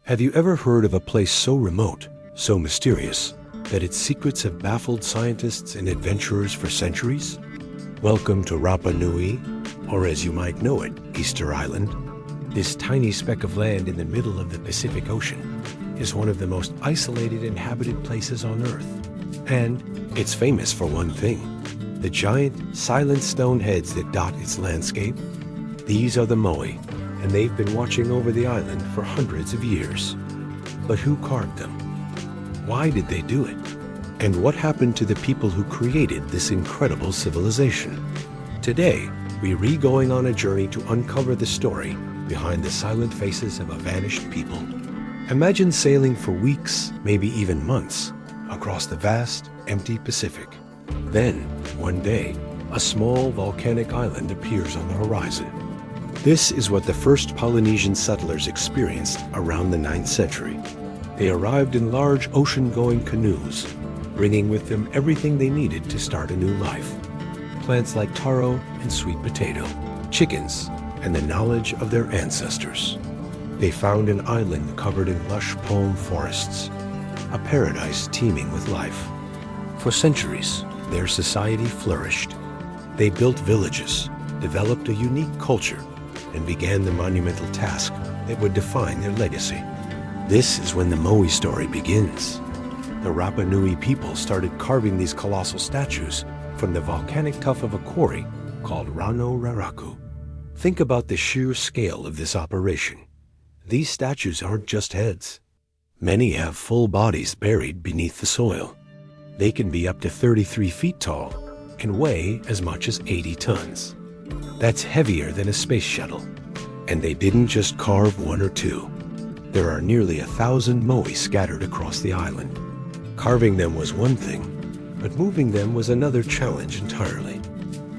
Have you ever heard of a place so remote, so mysterious, that its secrets have baffled scientists and adventurers for centuries? Welcome to Rapa Nui, or as you might know it, Easter Island. This tiny speck of land in the middle of the Pacific Ocean is one of the most isolated inhabited places on Earth. And it's famous for one thing: the giant, silent stone heads that dot its landscape. These are the Moai, and they've been watching over the island for hundreds of years. But who carved them? Why did they do it? And what happened to the people who created this incredible civilization? Today, we're going on a journey to uncover the story behind the silent faces of a vanished people. Imagine sailing for weeks, maybe even months, across the vast, empty Pacific. Then, one day, a small volcanic island appears on the horizon. This is what the first Polynesian settlers experienced around the 9th century. They arrived in large ocean-going canoes, bringing with them everything they needed to start a new life. Plants like taro and sweet potato, chickens, and the knowledge of their ancestors. They found an island covered in lush palm forests, a paradise teeming with life. For centuries, their society flourished. They built villages, developed a unique culture, and began the monumental task that would define their legacy. This is when the Moai story begins. The Rapa Nui people started carving these colossal statues from the volcanic tuff of a quarry called Rano Raraku. Think about the sheer scale of this operation. These statues aren't just heads. Many have full bodies buried beneath the soil. They can be up to 33 feet tall and weigh as much as 80 tons. That's heavier than a space shuttle. And they didn't just carve one or two. There are nearly 1,000 Moai scattered across the island. Carving them was one thing, but moving them was another challenge entirely.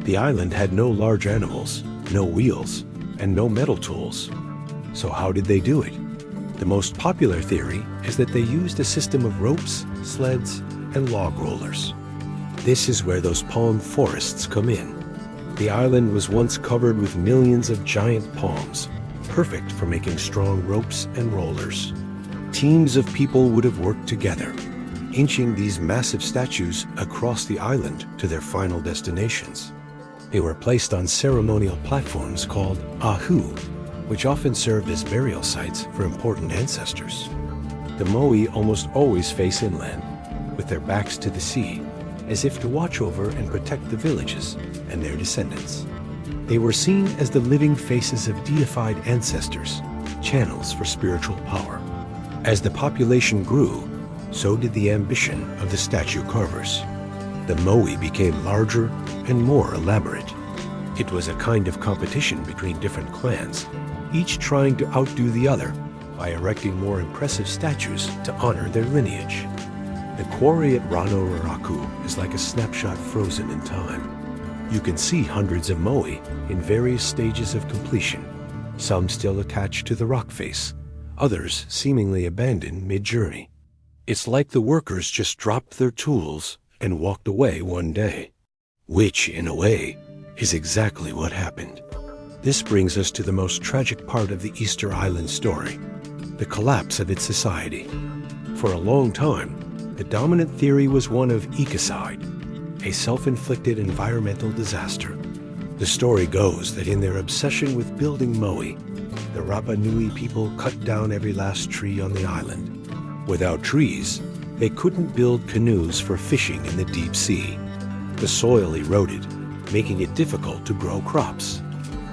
The island had no large animals, no wheels, and no metal tools. So how did they do it? The most popular theory is that they used a system of ropes, sleds, and log rollers. This is where those palm forests come in. The island was once covered with millions of giant palms, perfect for making strong ropes and rollers. Teams of people would have worked together, inching these massive statues across the island to their final destinations. They were placed on ceremonial platforms called ahu, which often served as burial sites for important ancestors. The Moai almost always face inland, with their backs to the sea, as if to watch over and protect the villages and their descendants. They were seen as the living faces of deified ancestors, channels for spiritual power. As the population grew, so did the ambition of the statue carvers. The Moai became larger and more elaborate. It was a kind of competition between different clans, each trying to outdo the other by erecting more impressive statues to honor their lineage. The quarry at Rano Raraku is like a snapshot frozen in time. You can see hundreds of Moai in various stages of completion, some still attached to the rock face, others seemingly abandoned mid-journey. It's like the workers just dropped their tools and walked away one day. Which, in a way, is exactly what happened. This brings us to the most tragic part of the Easter Island story, the collapse of its society. For a long time, the dominant theory was one of ecocide, a self-inflicted environmental disaster. The story goes that in their obsession with building Moai, the Rapa Nui people cut down every last tree on the island. Without trees, they couldn't build canoes for fishing in the deep sea. The soil eroded, making it difficult to grow crops.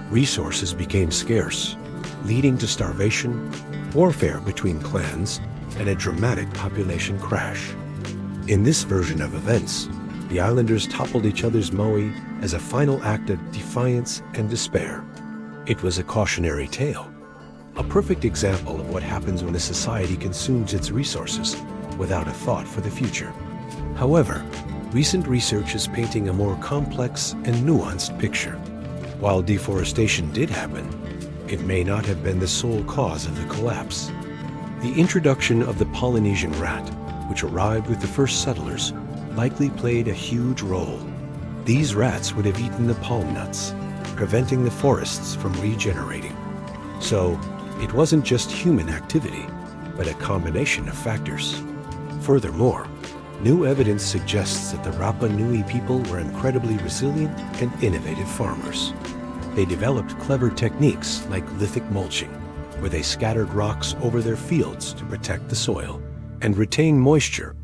Resources became scarce, leading to starvation, warfare between clans, and a dramatic population crash. In this version of events, the islanders toppled each other's Moai as a final act of defiance and despair. It was a cautionary tale, a perfect example of what happens when a society consumes its resources without a thought for the future. However, recent research is painting a more complex and nuanced picture. While deforestation did happen, it may not have been the sole cause of the collapse. The introduction of the Polynesian rat, which arrived with the first settlers, likely played a huge role. These rats would have eaten the palm nuts, preventing the forests from regenerating. So, it wasn't just human activity. but a combination of factors. Furthermore, new evidence suggests that the Rapa Nui people were incredibly resilient and innovative farmers. They developed clever techniques like lithic mulching, where they scattered rocks over their fields to protect the soil and retain moisture,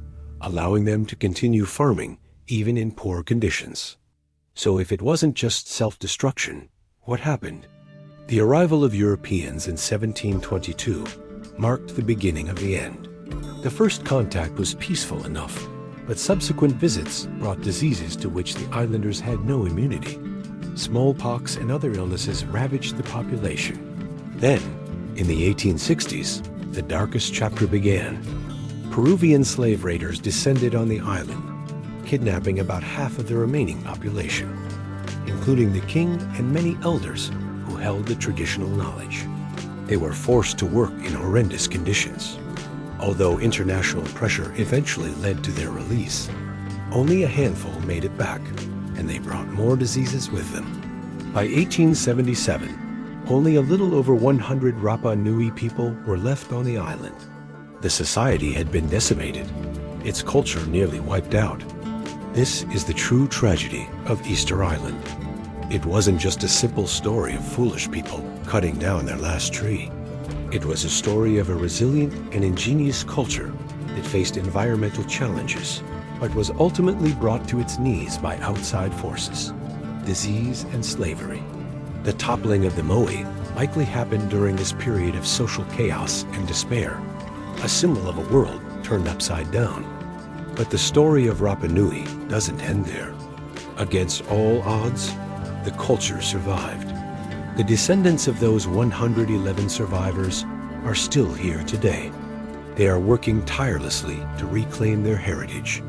allowing them to continue farming even in poor conditions. So if it wasn't just self-destruction, what happened? The arrival of Europeans in 1722 marked the beginning of the end. The first contact was peaceful enough, but subsequent visits brought diseases to which the islanders had no immunity. Smallpox and other illnesses ravaged the population. Then, in the 1860s, the darkest chapter began. Peruvian slave raiders descended on the island, kidnapping about half of the remaining population, including the king and many elders who held the traditional knowledge. They were forced to work in horrendous conditions. Although international pressure eventually led to their release, only a handful made it back, and they brought more diseases with them. By 1877, only a little over 100 Rapa Nui people were left on the island. The society had been decimated, its culture nearly wiped out. This is the true tragedy of Easter Island. It wasn't just a simple story of foolish people cutting down their last tree. It was a story of a resilient and ingenious culture that faced environmental challenges, but was ultimately brought to its knees by outside forces, disease and slavery. The toppling of the Moai likely happened during this period of social chaos and despair, a symbol of a world turned upside down. But the story of Rapa Nui doesn't end there. Against all odds, the culture survived. The descendants of those 111 survivors are still here today. They are working tirelessly to reclaim their heritage,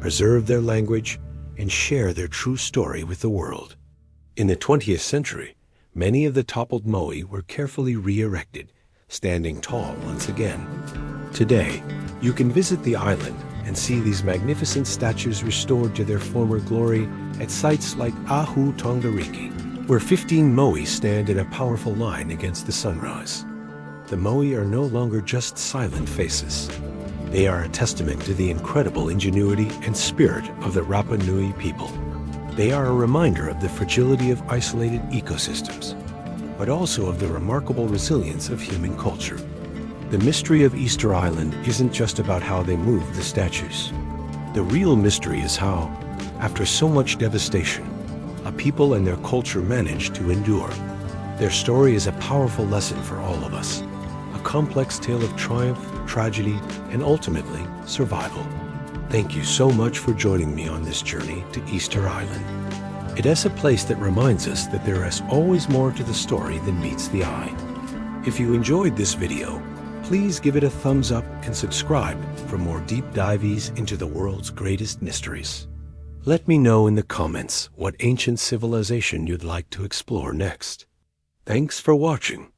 preserve their language, and share their true story with the world. In the 20th century, many of the toppled Moai were carefully re-erected, standing tall once again. Today, you can visit the island and see these magnificent statues restored to their former glory at sites like Ahu Tongariki, where 15 Moai stand in a powerful line against the sunrise. The Moai are no longer just silent faces. They are a testament to the incredible ingenuity and spirit of the Rapa Nui people. They are a reminder of the fragility of isolated ecosystems, but also of the remarkable resilience of human culture. The mystery of Easter Island isn't just about how they moved the statues. The real mystery is how, after so much devastation, a people and their culture managed to endure. Their story is a powerful lesson for all of us, a complex tale of triumph, tragedy, and ultimately, survival. Thank you so much for joining me on this journey to Easter Island. It is a place that reminds us that there is always more to the story than meets the eye. If you enjoyed this video, please give it a thumbs up and subscribe for more deep dives into the world's greatest mysteries. Let me know in the comments what ancient civilization you'd like to explore next. Thanks for watching.